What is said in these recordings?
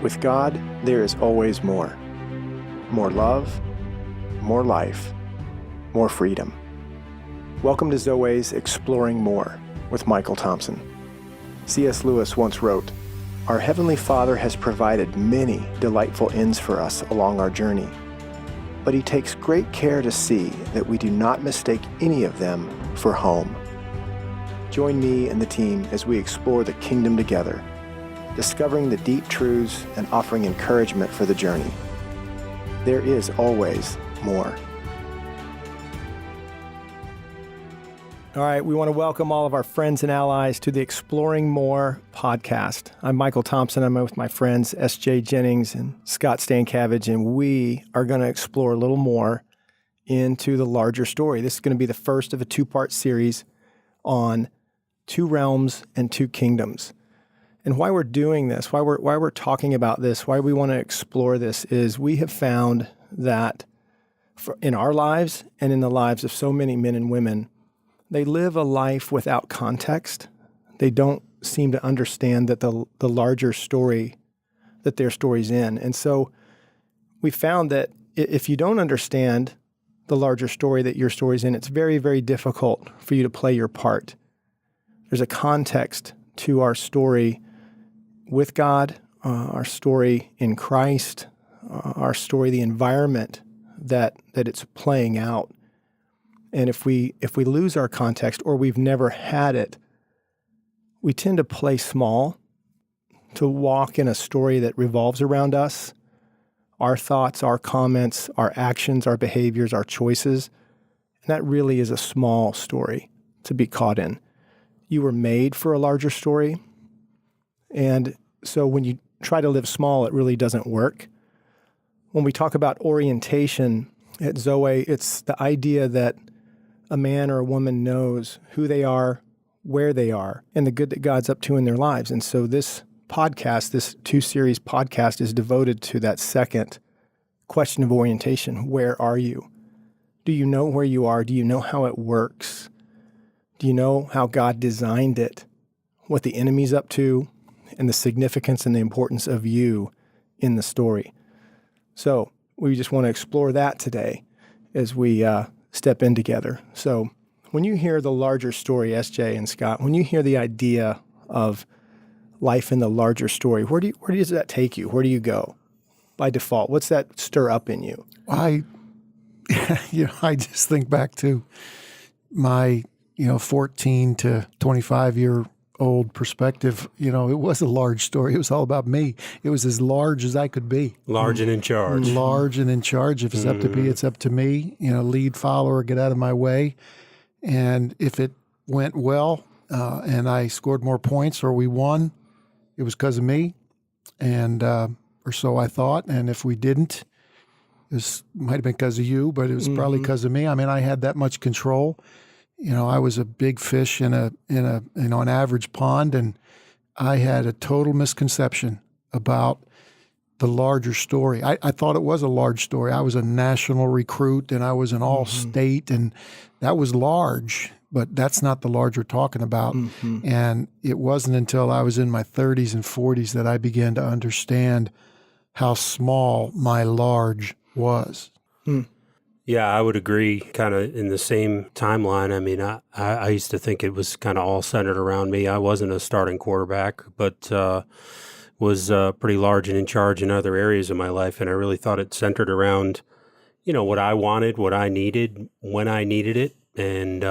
With God, there is always more. More love, more life, more freedom. Welcome to Zoe's Exploring More with Michael Thompson. C.S. Lewis once wrote, "Our Heavenly Father has provided many delightful ends for us along our journey, but He takes great care to see that we do not mistake any of them for home." Join me and the team as we explore the kingdom together, discovering the deep truths and offering encouragement for the journey. There is always more. All right, we want to welcome all of our friends and allies to the Exploring More podcast. I'm Michael Thompson. I'm with my friends S.J. Jennings and Scott Stankiewicz, and we are going to explore a little more into the larger story. This is going to be the first of a two-part series on two realms and two kingdoms. And why we're doing this, why we're talking about this, why we want to explore this is we have found that in our lives and in the lives of so many men and women, they live a life without context. They don't seem to understand that the larger story that their story's in. And so we found that if you don't understand the larger story that your story's in, it's very, very difficult for you to play your part. There's a context to our story with God, our story in Christ, our story, the environment that it's playing out. And if we lose our context or we've never had it, we tend to play small, to walk in a story that revolves around us, our thoughts, our comments, our actions, our behaviors, our choices. And that really is a small story to be caught in. You were made for a larger story. And so when you try to live small, it really doesn't work. When we talk about orientation at Zoe, it's the idea that a man or a woman knows who they are, where they are, and the good that God's up to in their lives. And so this podcast, this two-series podcast, is devoted to that second question of orientation. Where are you? Do you know where you are? Do you know how it works? Do you know how God designed it? What the enemy's up to? And the significance and the importance of you in the story. So we just want to explore that today as we step in together. So when you hear the larger story, SJ and Scott, when you hear the idea of life in the larger story, where does that take you? Where do you go by default? What's that stir up in you? I just think back to my 14 to 25-year-old perspective. It was a large story. It was all about me. It was as large as I could be. Large and in charge. Large and in charge. If it's up to me, it's up to me. Lead follower, get out of my way. And if it went well and I scored more points or we won, it was because of me, and or so I thought. And if we didn't, it might have been because of you, but it was probably because of me. I mean, I had that much control. I was a big fish in an average pond, and I had a total misconception about the larger story. I thought it was a large story. I was a national recruit, and I was an all-state, and that was large, but that's not the large we're talking about. And it wasn't until I was in my 30s and 40s that I began to understand how small my large was. Yeah, I would agree, kind of in the same timeline. I mean, I used to think it was kind of all centered around me. I wasn't a starting quarterback, but was pretty large and in charge in other areas of my life. And I really thought it centered around, what I wanted, what I needed, when I needed it. And,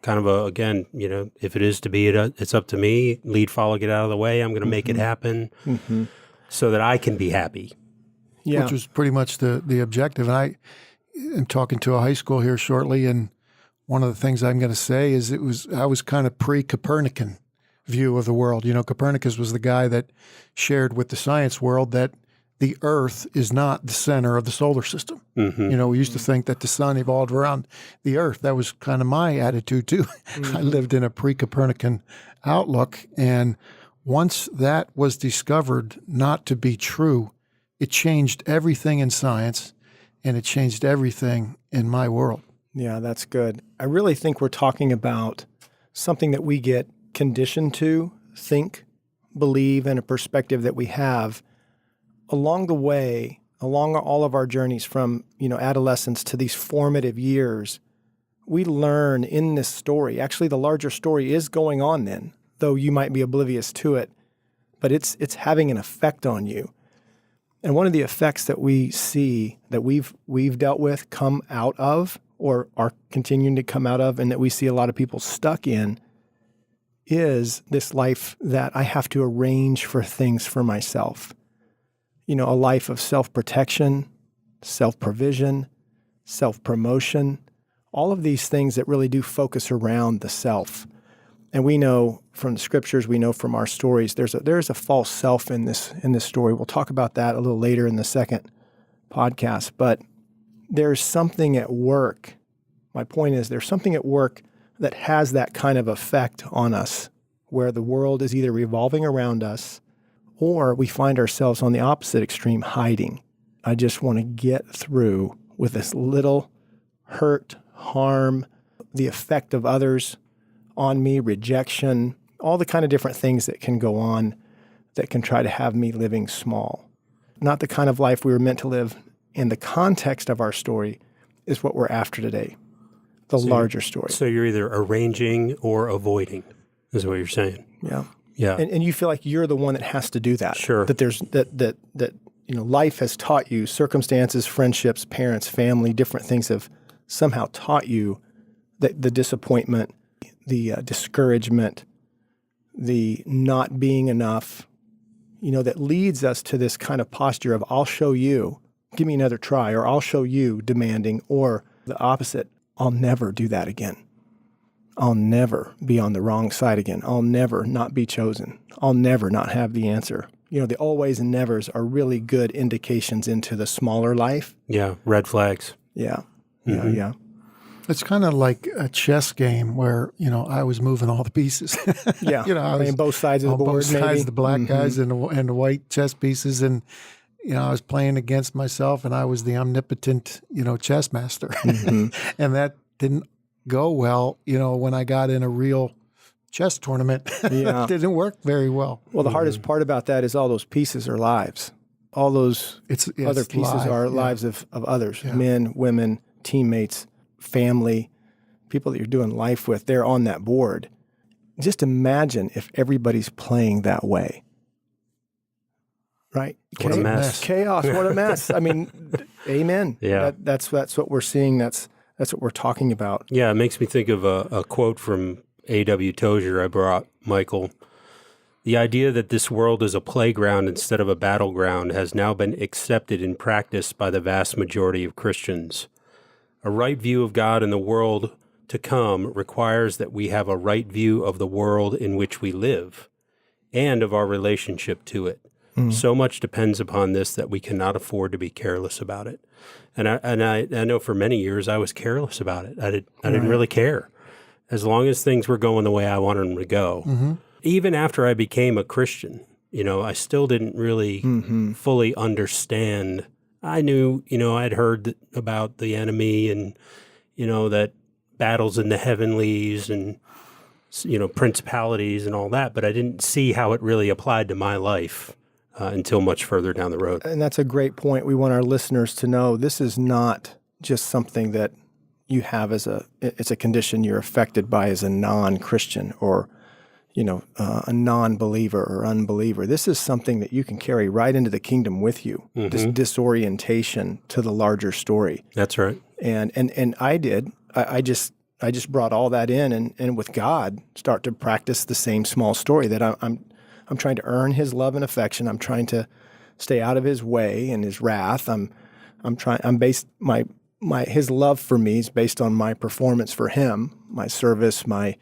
kind of again, if it is to be, it's up to me. Lead, follow, get out of the way. I'm going to make it happen so that I can be happy. Yeah. Which was pretty much the objective. And I am talking to a high school here shortly, and one of the things I'm going to say is I was kind of pre-Copernican view of the world. Copernicus was the guy that shared with the science world that the Earth is not the center of the solar system. We used to think that the sun evolved around the Earth. That was kind of my attitude too. I lived in a pre-Copernican outlook, and once that was discovered not to be true, it changed everything in science, and it changed everything in my world. Yeah, that's good. I really think we're talking about something that we get conditioned to think believe and a perspective that we have, along the way, along all of our journeys from, adolescence to these formative years, we learn in this story. Actually, the larger story is going on then, though you might be oblivious to it, but it's having an effect on you. And one of the effects that we see that we've dealt with, come out of, or are continuing to come out of, and that we see a lot of people stuck in, is this life that I have to arrange for things for myself. A life of self-protection, self-provision, self-promotion, all of these things that really do focus around the self. And we know from the scriptures, we know from our stories, there's a false self in this story. We'll talk about that a little later in the second podcast. But there's something at work. My point is, there's something at work that has that kind of effect on us, where the world is either revolving around us or we find ourselves on the opposite extreme, hiding. I just want to get through with this little hurt, harm, the effect of others on me, rejection, all the kind of different things that can go on that can try to have me living small. Not the kind of life we were meant to live. And the context of our story is what we're after today, the larger story. So you're either arranging or avoiding, is what you're saying. Yeah. Yeah. And you feel like you're the one that has to do that. Sure. That there's that life has taught you, circumstances, friendships, parents, family, different things have somehow taught you that the disappointment, the discouragement, the not being enough, that leads us to this kind of posture of, I'll show you, give me another try, or I'll show you, demanding, or the opposite, I'll never do that again. I'll never be on the wrong side again. I'll never not be chosen. I'll never not have the answer. The always and nevers are really good indications into the smaller life. Yeah, red flags. Yeah, Mm-hmm. yeah. It's kind of like a chess game where, I was moving all the pieces. Yeah, I was playing both sides of the on board, both maybe. sides, the black guys and the white chess pieces. And, I was playing against myself, and I was the omnipotent, chess master. Mm-hmm. And that didn't go well, when I got in a real chess tournament. Yeah. It didn't work very well. Well, the hardest part about that is all those pieces are lives. All those other pieces are lives of others, men, women, teammates, family, people that you're doing life with. They're on that board. Just imagine if everybody's playing that way. Right? What a mess. Chaos. What a mess. I mean, amen. Yeah. That's what we're seeing. That's what we're talking about. Yeah, it makes me think of a quote from A.W. Tozier I brought, Michael. The idea that this world is a playground instead of a battleground has now been accepted in practice by the vast majority of Christians. A right view of God and the world to come requires that we have a right view of the world in which we live and of our relationship to it. So much depends upon this that we cannot afford to be careless about it. And I know for many years I was careless about it. I didn't really care. As long as things were going the way I wanted them to go. Mm-hmm. Even after I became a Christian, I still didn't really fully understand. I knew, I'd heard about the enemy and, that battles in the heavenlies and, principalities and all that, but I didn't see how it really applied to my life until much further down the road. And that's a great point. We want our listeners to know this is not just something that you have it's a condition you're affected by as a non-Christian or, a non-believer or unbeliever. This is something that you can carry right into the kingdom with you, this disorientation to the larger story. That's right. And I did. I just brought all that in and with God start to practice the same small story that I'm trying to earn his love and affection. I'm trying to stay out of his way and his wrath. His love for me is based on my performance for him, my service, my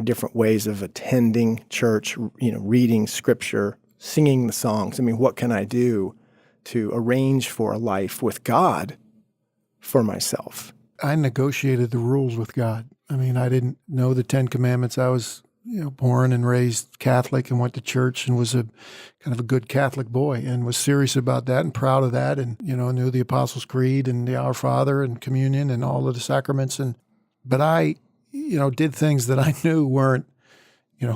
different ways of attending church, reading scripture, singing the songs. I mean, what can I do to arrange for a life with God for myself? I negotiated the rules with God. I mean, I didn't know the 10 Commandments. I was, born and raised Catholic and went to church and was a kind of a good Catholic boy and was serious about that and proud of that and, knew the Apostles' Creed and the Our Father and communion and all of the sacraments. But I, did things that I knew weren't,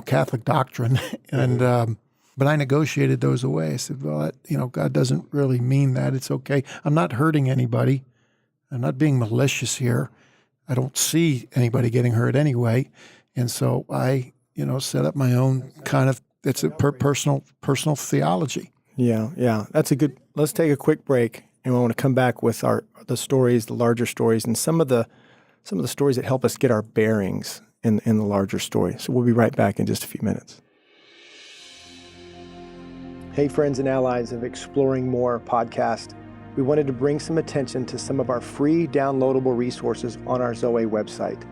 Catholic doctrine. And, but I negotiated those away. I said, well, God doesn't really mean that. It's okay. I'm not hurting anybody. I'm not being malicious here. I don't see anybody getting hurt anyway. And so I, set up my own kind of, it's a personal theology. Yeah. That's a good, let's take a quick break, and we want to come back with the stories, the larger stories, and some of the stories that help us get our bearings in the larger story. So we'll be right back in just a few minutes. Hey, friends and allies of Exploring More podcast. We wanted to bring some attention to some of our free downloadable resources on our Zoe website.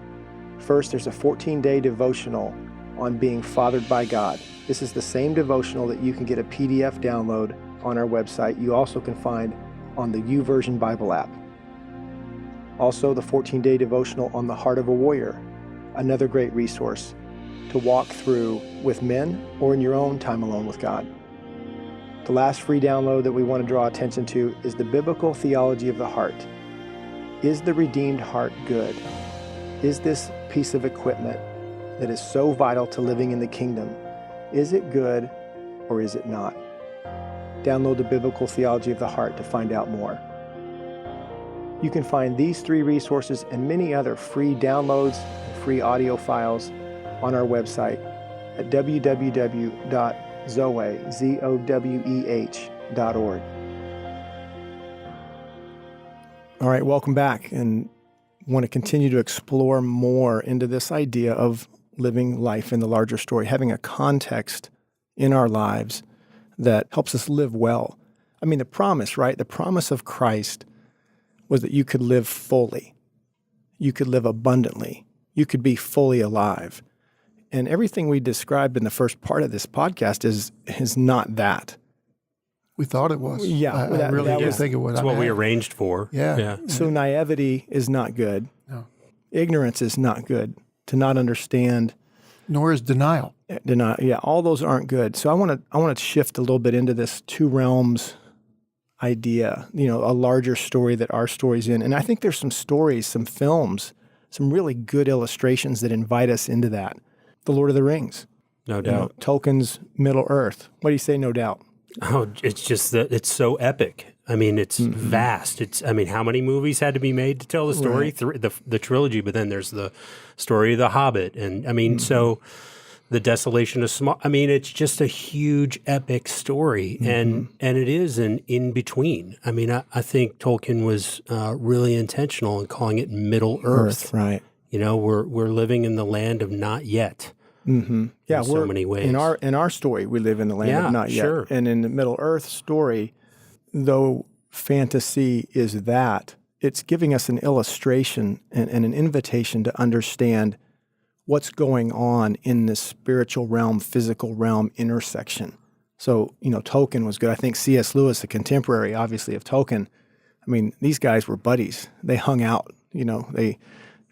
First, there's a 14-day devotional on being fathered by God. This is the same devotional that you can get a PDF download on our website. You also can find on the YouVersion Bible app. Also, the 14-day devotional on the Heart of a Warrior, another great resource to walk through with men or in your own time alone with God. The last free download that we want to draw attention to is the Biblical Theology of the Heart. Is the redeemed heart good? Is this piece of equipment that is so vital to living in the kingdom, is it good or is it not? Download the Biblical Theology of the Heart to find out more. You can find these 3 resources and many other free downloads and free audio files on our website at www.zoe.org. All right, welcome back, and want to continue to explore more into this idea of living life in the larger story, having a context in our lives that helps us live well. I mean, the promise, right? The promise of Christ was that you could live fully. You could live abundantly. You could be fully alive. And everything we described in the first part of this podcast is not that. We thought it was. Yeah. I really do think it was. That's what we arranged for. Yeah. So naivety is not good. No. Ignorance is not good. To not understand. Nor is denial. All those aren't good. So I want to shift a little bit into this 2 realms idea, a larger story that our story's in. And I think there's some stories, some films, some really good illustrations that invite us into that. The Lord of the Rings. No doubt. Tolkien's Middle-earth. What do you say, no doubt? Oh, it's just that it's so epic. I mean, it's vast. How many movies had to be made to tell the story? Right. The trilogy, but then there's the story of the Hobbit. And so the Desolation of Small. It's just a huge epic story. And it is an in-between. I think Tolkien was really intentional in calling it Middle Earth. Right. We're living in the land of not yet. Mm-hmm. Yeah, in so many ways. In our story, we live in the land of not yet. Sure. And in the Middle Earth story, though fantasy is that, it's giving us an illustration and an invitation to understand what's going on in this spiritual realm, physical realm intersection. So, Tolkien was good. I think C.S. Lewis, a contemporary, obviously, of Tolkien, these guys were buddies. They hung out, they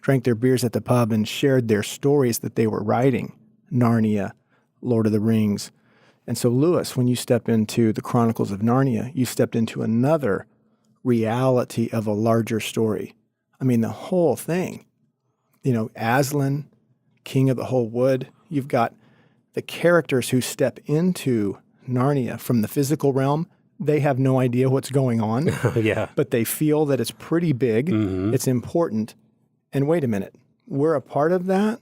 drank their beers at the pub and shared their stories that they were writing. Narnia, Lord of the Rings. And so Lewis, when you step into the Chronicles of Narnia, you stepped into another reality of a larger story. The whole thing. Aslan, king of the whole wood. You've got the characters who step into Narnia from the physical realm. They have no idea what's going on. Yeah. But they feel that it's pretty big. Mm-hmm. It's important. And wait a minute, we're a part of that?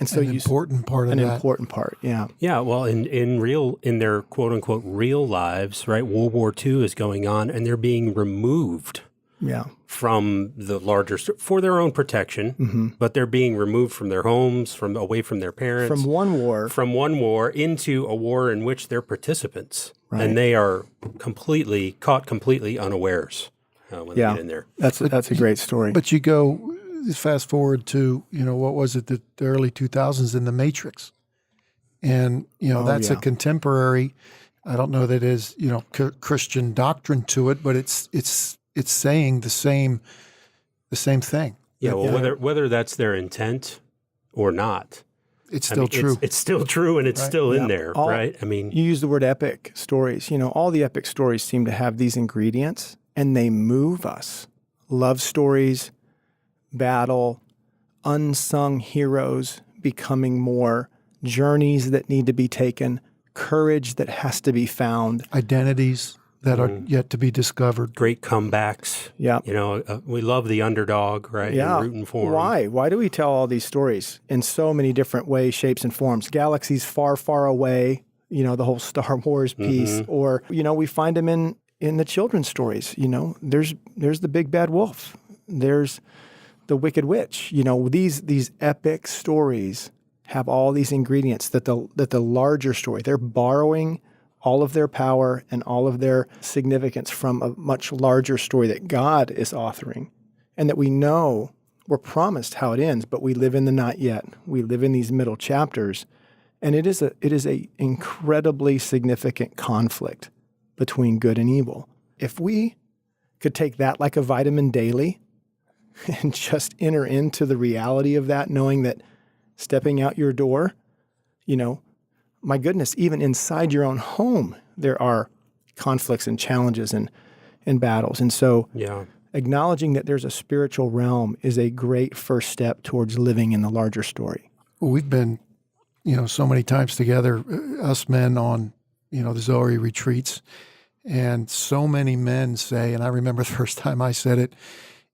And so an important part, yeah. Yeah, well, in their quote unquote real lives, right? World War II is going on, and they're being removed from the larger for their own protection, but they're being removed from their homes, away from their parents, from one war into a war in which they're participants, right. And they are caught completely unawares when they get in there. That's a great story. But you go. Fast forward to, what was it, the early 2000s in The Matrix. And, that's a contemporary, I don't know that is, Christian doctrine to it, but it's saying the same thing. Yeah, well, whether that's their intent or not. It's still true. It's still true, and it's still in there, right? You use the word epic stories. All the epic stories seem to have these ingredients, and they move us. Love stories, battle, unsung heroes becoming more journeys that need to be taken, courage that has to be found. Identities that are yet to be discovered. Great comebacks. Yeah. We love the underdog, right? Yeah. And rooting for 'em. Why? Why do we tell all these stories in so many different ways, shapes, and forms? Galaxies far, far away, the whole Star Wars piece. Or, we find them in the children's stories. There's the big bad wolf. There's the wicked witch. These epic stories have all these ingredients that the larger story, they're borrowing all of their power and all of their significance from a much larger story that God is authoring, and that we know we're promised how it ends, but we live in the not yet. We live in these middle chapters, and it is a incredibly significant conflict between good and evil. If we could take that like a vitamin daily and just enter into the reality of that, knowing that stepping out your door, my goodness, even inside your own home, there are conflicts and challenges and battles. And so acknowledging that there's a spiritual realm is a great first step towards living in the larger story. Well, we've been, so many times together, us men on, the Zoe retreats, and so many men say, and I remember the first time I said it,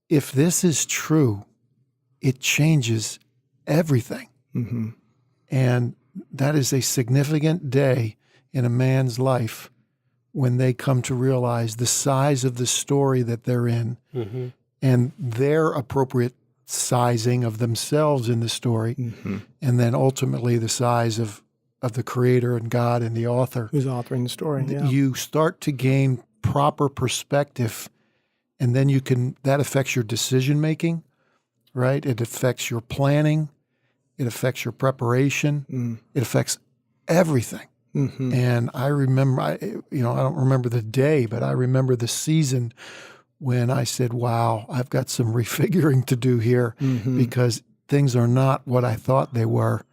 if this is true, it changes everything. Mm-hmm. And that is a significant day in a man's life when they come to realize the size of the story that they're in and their appropriate sizing of themselves in the story, and then ultimately the size of the creator and God and the author. Who's authoring the story. Yeah. You start to gain proper perspective, and then that affects your decision-making, right? It affects your planning. It affects your preparation. It affects everything. Mm-hmm. And I remember, I don't remember the day, but I remember the season when I said, wow, I've got some refiguring to do here because things are not what I thought they were,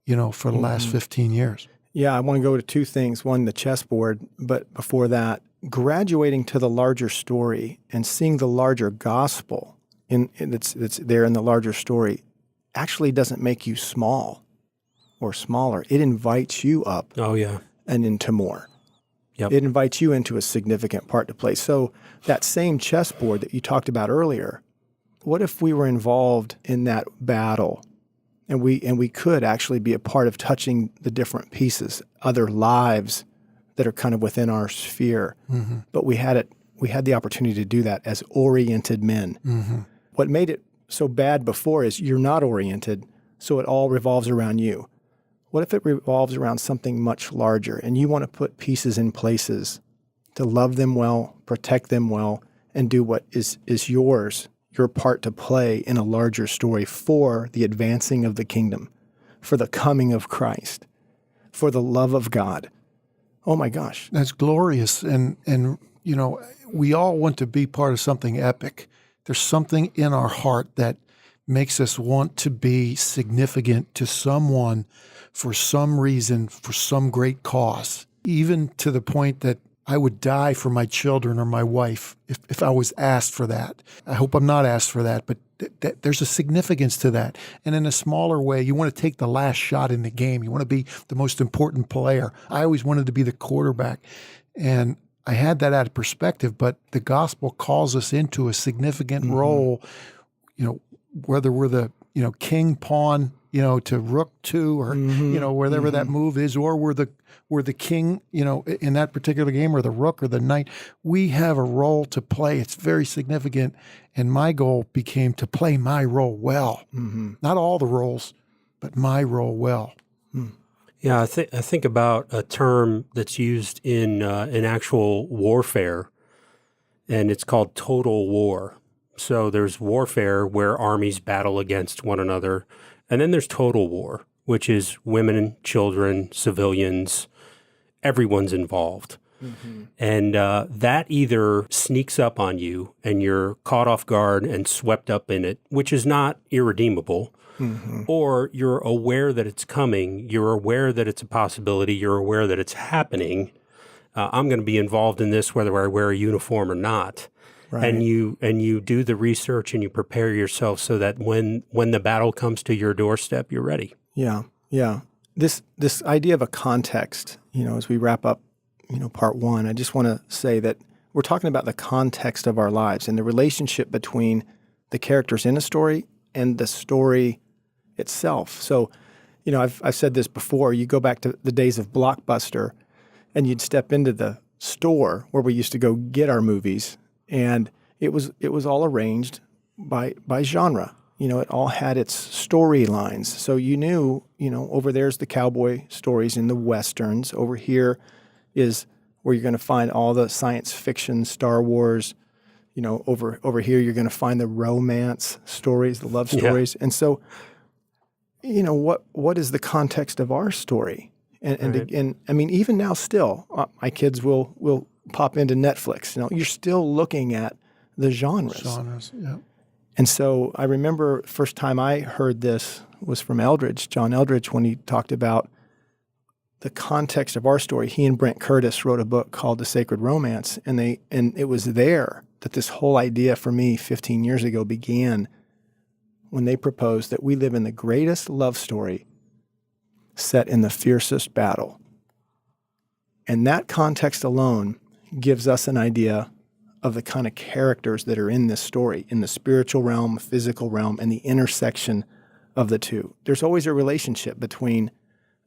for the last 15 years. Yeah, I want to go to two things. One, the chessboard, but before that, graduating to the larger story and seeing the larger gospel that's there in the larger story actually doesn't make you small or smaller. It invites you up and into more. Yep. It invites you into a significant part to play. So that same chessboard that you talked about earlier, what if we were involved in that battle and we could actually be a part of touching the different pieces, other lives that are kind of within our sphere. But we had the opportunity to do that as oriented men. What made it so bad before is you're not oriented, so it all revolves around you. What if it revolves around something much larger and you want to put pieces in places to love them well, protect them well, and do what is yours, your part to play in a larger story for the advancing of the kingdom, for the coming of Christ, for the love of God. Oh my gosh. That's glorious. And we all want to be part of something epic. There's something in our heart that makes us want to be significant to someone for some reason, for some great cause, even to the point that I would die for my children or my wife if I was asked for that. I hope I'm not asked for that, but there's a significance to that. And in a smaller way, you want to take the last shot in the game. You want to be the most important player. I always wanted to be the quarterback. And I had that out of perspective, but the gospel calls us into a significant role, whether we're the, king pawn, to rook 2 or, wherever that move is, or we're the king, in that particular game, or the rook or the knight. We have a role to play. It's very significant. And my goal became to play my role well. Not all the roles, but my role well. Yeah, I think about a term that's used in actual warfare, and it's called total war. So there's warfare where armies battle against one another, and then there's total war, which is women, children, civilians, everyone's involved. And that either sneaks up on you and you're caught off guard and swept up in it, which is not irredeemable, or you're aware that it's coming, you're aware that it's a possibility, you're aware that it's happening. I'm going to be involved in this whether I wear a uniform or not. Right. And you do the research and you prepare yourself so that when the battle comes to your doorstep, you're ready. Yeah. this idea of a context, as we wrap up, part one, I just want to say that we're talking about the context of our lives and the relationship between the characters in a story and the story itself. So, I've said this before. You go back to the days of Blockbuster, and you'd step into the store where we used to go get our movies, and it was all arranged by genre. It all had its storylines. So you knew, over there's the cowboy stories in the Westerns. Over here is where you're going to find all the science fiction, Star Wars. Over here you're going to find the romance stories, the love stories. Yeah. And so, what is the context of our story? And I mean, even now still, my kids will pop into Netflix. You're still looking at the genres. Yeah. And so I remember first time I heard this was from John Eldridge, when he talked about the context of our story. He and Brent Curtis wrote a book called The Sacred Romance, and it was there that this whole idea for me 15 years ago began, when they proposed that we live in the greatest love story set in the fiercest battle. And that context alone gives us an idea of the kind of characters that are in this story, in the spiritual realm, physical realm, and the intersection of the two. There's always a relationship between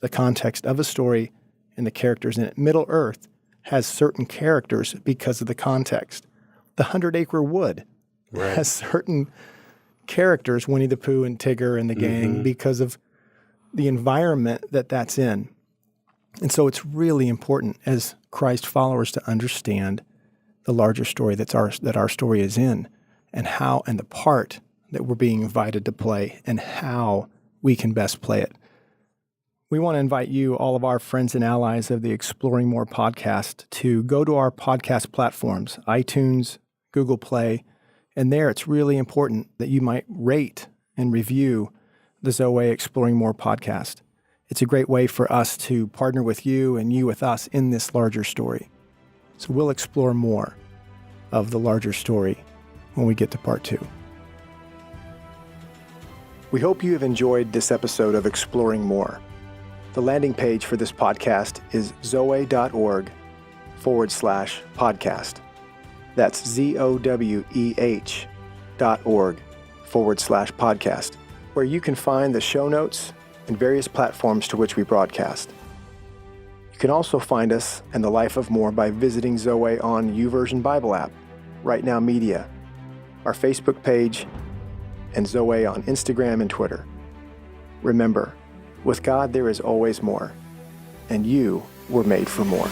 the context of a story and the characters in it. Middle Earth has certain characters because of the context. The 100-Acre Wood has certain characters, Winnie the Pooh and Tigger and the gang, because of the environment that's in. And so it's really important as Christ followers to understand the larger story that our story is in, and the part that we're being invited to play, and how we can best play it. We want to invite you, all of our friends and allies of the Exploring More podcast, to go to our podcast platforms, iTunes, Google Play, and there it's really important that you might rate and review the Zoe Exploring More podcast. It's a great way for us to partner with you and you with us in this larger story. So we'll explore more of the larger story when we get to part 2. We hope you have enjoyed this episode of Exploring More. The landing page for this podcast is zoe.org/podcast. That's ZOWEH.org/podcast, where you can find the show notes and various platforms to which we broadcast. You can also find us and the Life of More by visiting Zoe on YouVersion Bible app, Right Now Media, our Facebook page, and Zoe on Instagram and Twitter. Remember, with God there is always more, and you were made for more.